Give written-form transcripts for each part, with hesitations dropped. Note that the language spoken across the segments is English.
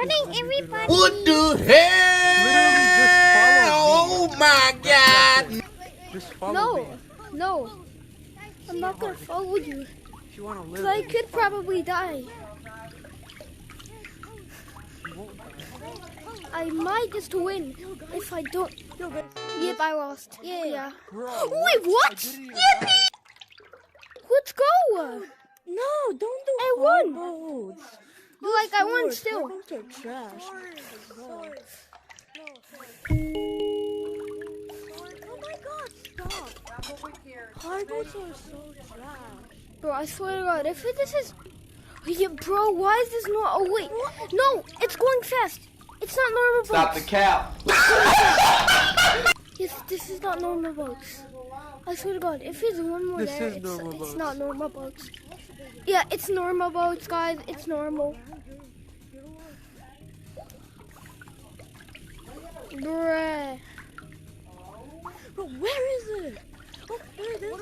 morning, everybody. What the hell? Oh my God! Just follow No, me. no. I'm not gonna follow you. If you want to live, Cause I just could follow probably die. me. You won't die. I might just win if I don't. Yep, I lost. Yeah. Bro, Wait, what? I didn't even Yippee! die. Let's go. No, don't do I hard won. boats. But like I won Hard still. boats are trash. Oh my god, stop. Hard boats are so trash. Bro, I swear to God, if this is... Yeah, bro, why is this not... Oh, wait. No, it's going fast. It's not normal Stop the boats. cap! Yes, this is not normal boats. I swear to God, if there's one more This there, is normal it's boats. not normal boats. Yeah, it's normal boats, guys. It's normal. Bruh. Bro, where is it? Oh, there it is.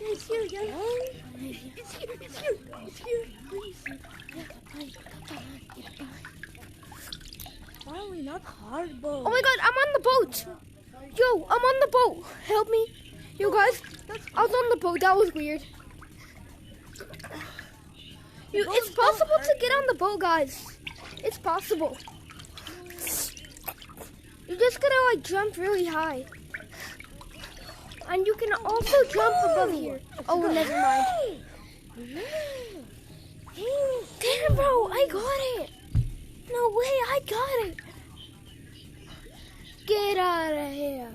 It's here, guys. It's here, it's here, it's here. Please. Finally, not hard boat. Oh my God, I'm on the boat. Yo, I'm on the boat. Help me. Yo, guys, I was on the boat. That was weird. Yo, it's possible to get on the boat, guys. It's possible. You just gotta like jump really high. And you can also jump above here. Oh, never mind. Damn, bro, I got it. No way, I got it. Get out of here.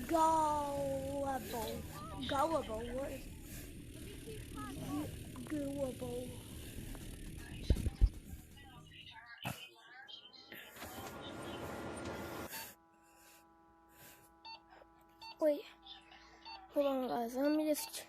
Gullible, what is gullible? Wait. Hold on, guys. Let me just...